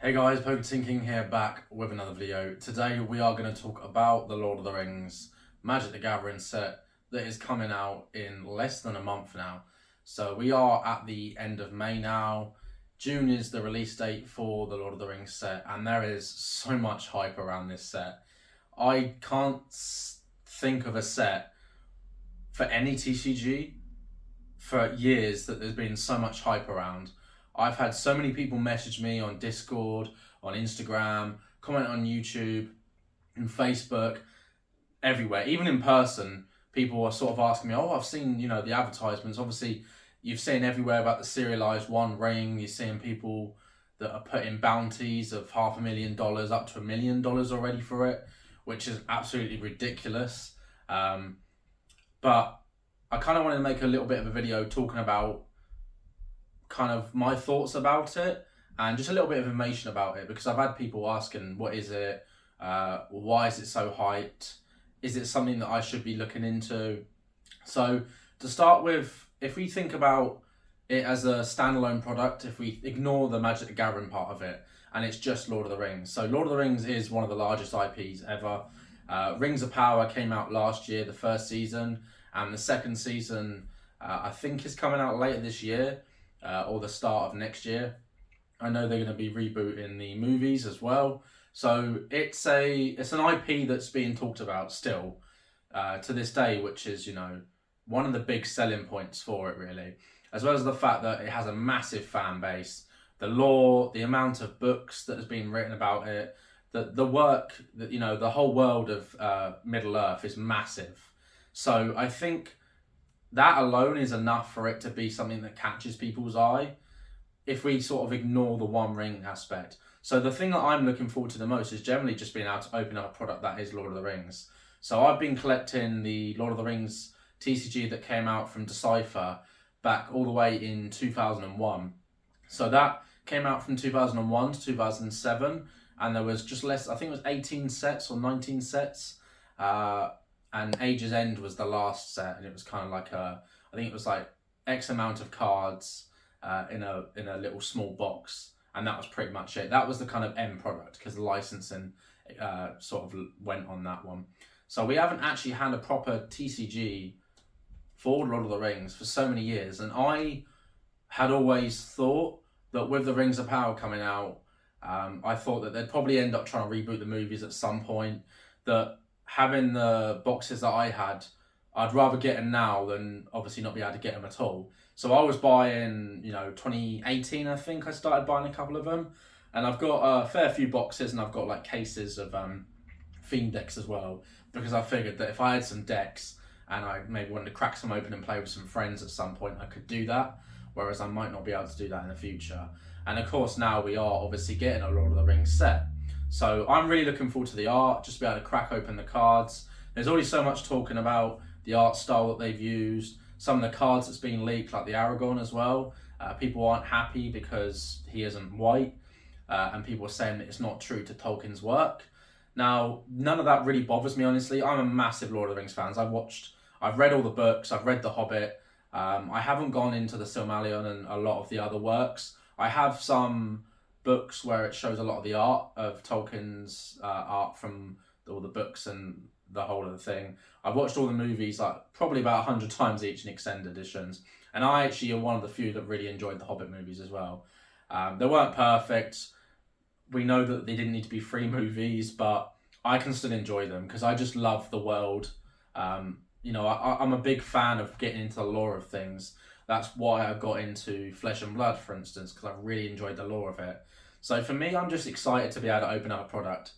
Hey guys, Poketinking here, back with another video. Today we are going to talk about the Lord of the Rings Magic the Gathering set that is coming out in less than a month now. So we are at the end of May now. June is the release date for the Lord of the Rings set, and there is so much hype around this set. I can't think of a set for any TCG for years that there's been so much hype around. I've had so many people message me on Discord, on Instagram, comment on YouTube, and Facebook, everywhere. Even in person, people are sort of asking me, I've seen, the advertisements. Obviously, you've seen everywhere about the serialized One Ring. You're seeing people that are putting bounties of $500,000 up to $1 million already for it, which is absolutely ridiculous. But I kind of wanted to make a little bit of a video talking about kind of my thoughts about it and just a little bit of information about it, because I've had people asking, what is it? Why is it so hyped? Is it something that I should be looking into? So to start with, if we think about it as a standalone product, if we ignore the Magic the Gathering part of it, and it's just Lord of the Rings. So Lord of the Rings is one of the largest IPs ever. Rings of Power came out last year, the first season, and the second season I think is coming out later this year. Or the start of next year. I know they're going to be rebooting the movies as well. So it's an IP that's being talked about still to this day, which is, one of the big selling points for it, really. As well as the fact that it has a massive fan base, the lore, the amount of books that has been written about it, the work, that the whole world of Middle Earth is massive. So I think that alone is enough for it to be something that catches people's eye if we sort of ignore the One Ring aspect. So the thing that I'm looking forward to the most is generally just being able to open up a product that is Lord of the Rings. So I've been collecting the Lord of the Rings TCG that came out from Decipher back all the way in 2001. So that came out from 2001 to 2007, and there was just less, I think it was 18 sets or 19 sets. And Age's End was the last set, and it was kind of like I think it was like X amount of cards in a little small box, and that was pretty much it. That was the kind of end product, because the licensing sort of went on that one. So we haven't actually had a proper TCG for Lord of the Rings for so many years, and I had always thought that with the Rings of Power coming out, I thought that they'd probably end up trying to reboot the movies at some point, that having the boxes that I had, I'd rather get them now than obviously not be able to get them at all. So I was buying, 2018, I think I started buying a couple of them. And I've got a fair few boxes, and I've got like cases of theme decks as well, because I figured that if I had some decks and I maybe wanted to crack some open and play with some friends at some point, I could do that, whereas I might not be able to do that in the future. And of course now we are obviously getting a Lord of the Rings set. So I'm really looking forward to the art, just to be able to crack open the cards. There's already so much talking about the art style that they've used, some of the cards that's been leaked, like the Aragorn as well. People aren't happy because he isn't white, and people are saying that it's not true to Tolkien's work. Now, none of that really bothers me, honestly. I'm a massive Lord of the Rings fan. I've read all the books, I've read The Hobbit. I haven't gone into the Silmarillion and a lot of the other works. I have some books where it shows a lot of the art of Tolkien's art from all the books and the whole of the thing. I've watched all the movies like probably about 100 times each in extended editions, and I actually am one of the few that really enjoyed the Hobbit movies as well. They weren't perfect. We know that they didn't need to be 3 movies, but I can still enjoy them because I just love the world. I'm a big fan of getting into the lore of things. That's why I got into Flesh and Blood, for instance, because I really enjoyed the lore of it. So for me, I'm just excited to be able to open up a product.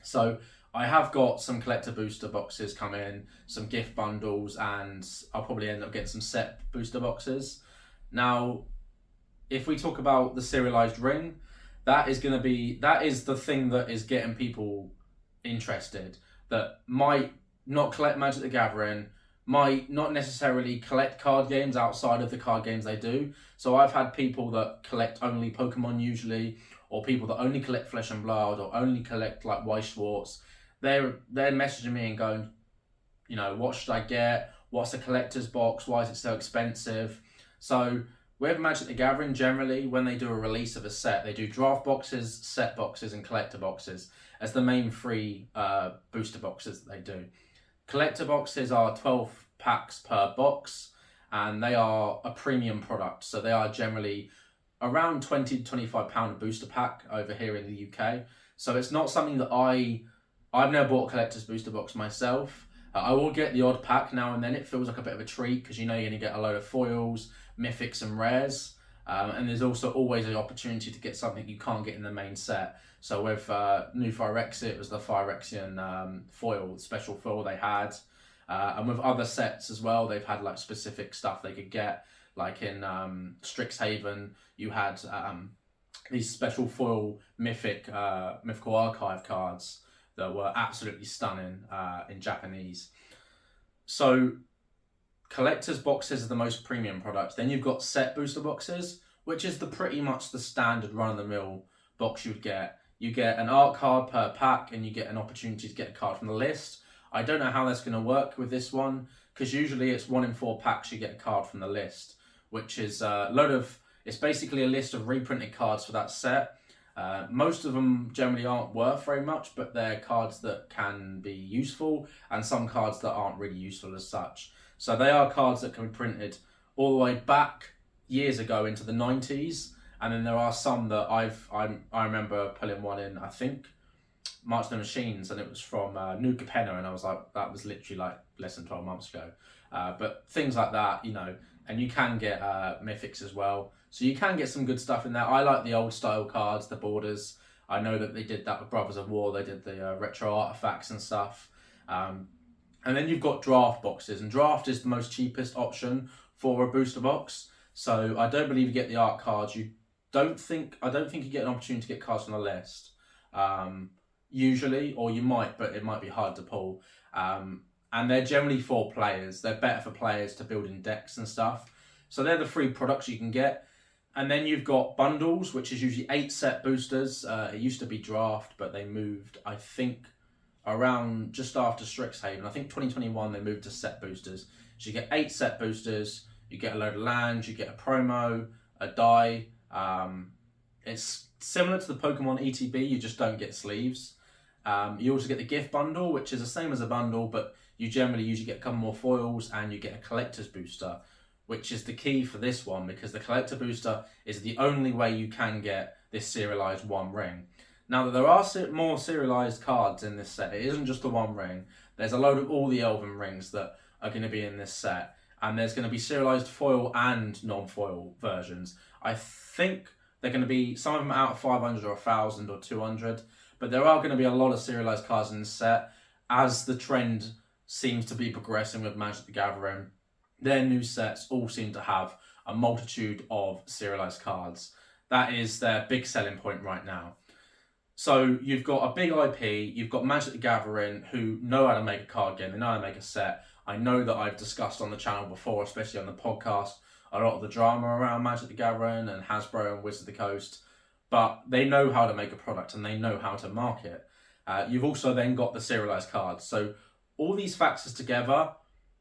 So I have got some collector booster boxes coming, some gift bundles, and I'll probably end up getting some set booster boxes. Now, if we talk about the serialized ring, that is the thing that is getting people interested, that might not collect Magic the Gathering, might not necessarily collect card games outside of the card games they do. So I've had people that collect only Pokemon usually, or people that only collect Flesh and Blood, or only collect like Weiss Schwartz. They're messaging me and going, what should I get? What's a collector's box? Why is it so expensive? So With Magic the Gathering, generally, when they do a release of a set, they do draft boxes, set boxes, and collector boxes as the main three booster boxes that they do. Collector boxes are 12 packs per box, and they are a premium product. So they are generally around £20 to £25 a booster pack over here in the UK. So it's not something that I've never bought a collector's booster box myself. I will get the odd pack now and then. It feels like a bit of a treat because you know you're going to get a load of foils, mythics and rares. And there's also always an opportunity to get something you can't get in the main set. So with New Phyrexia, it was the Phyrexian foil, special foil they had. And with other sets as well, they've had like specific stuff they could get. Like in Strixhaven, you had these special foil mythical archive cards that were absolutely stunning in Japanese. So collector's boxes are the most premium products. Then you've got set booster boxes, which is pretty much the standard run-of-the-mill box you'd get. You get an art card per pack, and you get an opportunity to get a card from the list. I don't know how that's going to work with this one, because usually it's 1 in 4 packs you get a card from the list, which is it's basically a list of reprinted cards for that set. Most of them generally aren't worth very much, but they're cards that can be useful, and some cards that aren't really useful as such. So they are cards that can be printed all the way back years ago into the 90s, and then there are some that I remember pulling one in, I think, March of the Machines, and it was from New Capenna, and I was like, that was literally like less than 12 months ago. But things like that, you know, and you can get mythics as well. So you can get some good stuff in there. I like the old style cards, the borders. I know that they did that with Brothers of War. They did the retro artifacts and stuff. And then you've got draft boxes, and draft is the most cheapest option for a booster box. So I don't believe you get the art cards. I don't think you get an opportunity to get cards from the list. Usually, or you might, but it might be hard to pull. And they're generally for players. They're better for players to build in decks and stuff. So they're the 3 products you can get. And then you've got bundles, which is usually 8 set boosters. It used to be draft, but they moved, I think, around just after Strixhaven. I think 2021 they moved to set boosters. So you get 8 set boosters, you get a load of lands, you get a promo, a die. It's similar to the Pokemon ETB, you just don't get sleeves. You also get the gift bundle, which is the same as a bundle, but you generally usually get a couple more foils, and you get a collector's booster, which is the key for this one, because the collector booster is the only way you can get this serialized 1 ring. Now that there are more serialized cards in this set, it isn't just the 1 ring. There's a load of all the Elven rings that are going to be in this set, and there's going to be serialized foil and non-foil versions. I think they're going to be, some of them out of 500 or 1,000 or 200, but there are going to be a lot of serialized cards in this set, as the trend seems to be progressing with Magic the Gathering. Their new sets all seem to have a multitude of serialized cards. That is their big selling point right now. So you've got a big IP, you've got Magic the Gathering, who know how to make a card game, they know how to make a set. I know that I've discussed on the channel before, especially on the podcast, a lot of the drama around Magic the Gathering and Hasbro and Wizards of the Coast, but they know how to make a product and they know how to market. You've also then got the serialized cards. So all these factors together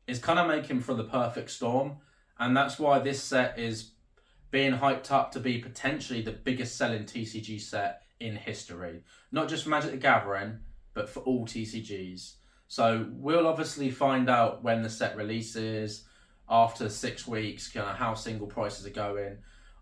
is kind of making for the perfect storm, and that's why this set is being hyped up to be potentially the biggest selling TCG set in history. Not just for Magic the Gathering, but for all TCGs. So we'll obviously find out when the set releases, after 6 weeks, kind of how single prices are going.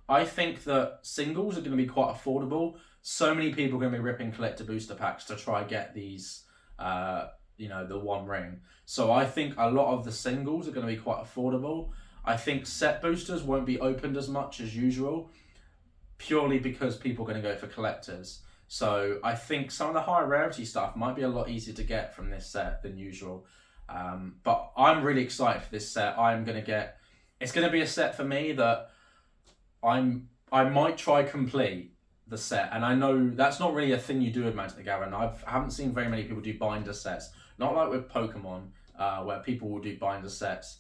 I think that singles are going to be quite affordable. So many people are going to be ripping collector booster packs to try get these, the 1 ring. So I think a lot of the singles are going to be quite affordable. I think set boosters won't be opened as much as usual, purely because people are going to go for collectors. So I think some of the higher rarity stuff might be a lot easier to get from this set than usual. But I'm really excited for this set. It's going to be a set for me that I might try complete the set, and I know that's not really a thing you do with Magic the Gathering. I haven't seen very many people do binder sets, not like with Pokemon, where people will do binder sets.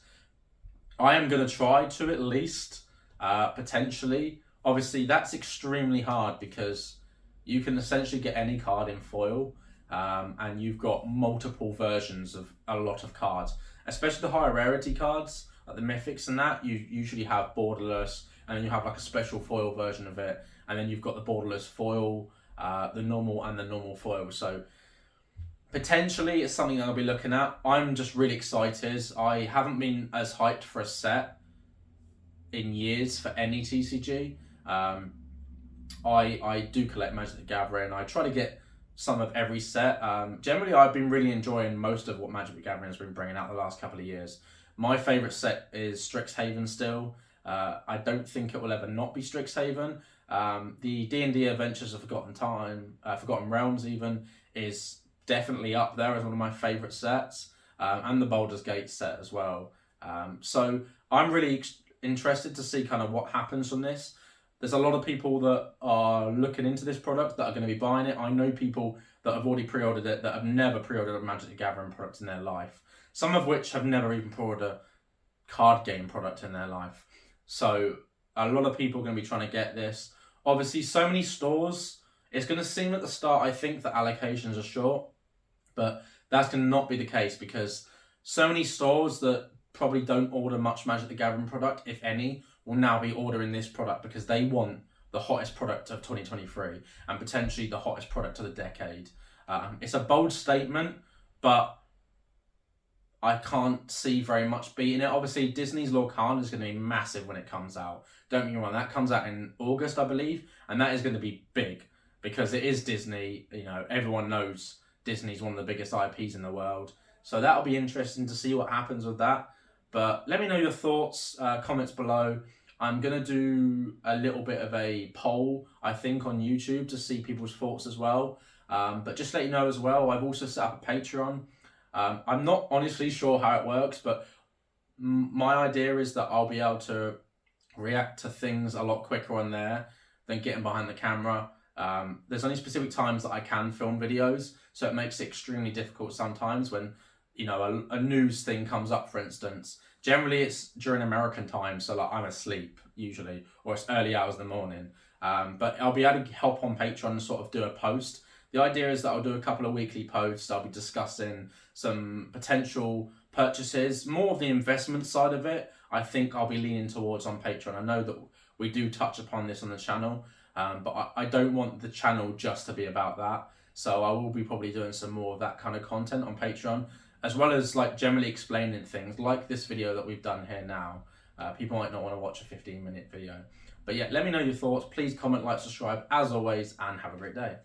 I am going to try to, at least, potentially. Obviously, that's extremely hard because you can essentially get any card in foil, and you've got multiple versions of a lot of cards, especially the higher rarity cards, like the mythics and that. You usually have borderless, and then you have like a special foil version of it, and then you've got the borderless foil, the normal and the normal foil. So potentially it's something that I'll be looking at. I'm just really excited. I haven't been as hyped for a set in years for any TCG. I do collect Magic the Gathering. I try to get some of every set. Generally, I've been really enjoying most of what Magic the Gathering has been bringing out the last couple of years. My favourite set is Strixhaven still. I don't think it will ever not be Strixhaven. The D&D Adventures of Forgotten Realms even, is definitely up there as one of my favourite sets. And the Baldur's Gate set as well. So I'm really interested to see kind of what happens from this. There's a lot of people that are looking into this product that are going to be buying it. I know people that have already pre-ordered it that have never pre-ordered a Magic the Gathering product in their life. Some of which have never even pre-ordered a card game product in their life. So a lot of people are going to be trying to get this. Obviously, so many stores. It's going to seem at the start, I think, that allocations are short. But that's going to not be the case because so many stores that probably don't order much Magic the Gathering product, if any, will now be ordering this product because they want the hottest product of 2023 and potentially the hottest product of the decade. It's a bold statement, but I can't see very much beating it. Obviously, Disney's Lorcan is going to be massive when it comes out. Don't get me wrong, that comes out in August, I believe, and that is going to be big because it is Disney. You know, everyone knows Disney's one of the biggest IPs in the world. So that'll be interesting to see what happens with that. But let me know your thoughts, comments below. I'm going to do a little bit of a poll, I think, on YouTube to see people's thoughts as well. But just to let you know as well, I've also set up a Patreon. I'm not honestly sure how it works, but my idea is that I'll be able to react to things a lot quicker on there than getting behind the camera. There's only specific times that I can film videos, so it makes it extremely difficult sometimes when, you know, a news thing comes up, for instance. Generally, it's during American time, so like I'm asleep usually, or it's early hours in the morning. But I'll be able to help on Patreon and sort of do a post. The idea is that I'll do a couple of weekly posts. I'll be discussing some potential purchases, more of the investment side of it. I think I'll be leaning towards on Patreon. I know that we do touch upon this on the channel, but I don't want the channel just to be about that. So I will be probably doing some more of that kind of content on Patreon, as well as like generally explaining things like this video that we've done here now. People might not want to watch a 15-minute video. But yeah, let me know your thoughts. Please comment, like, subscribe as always, and have a great day.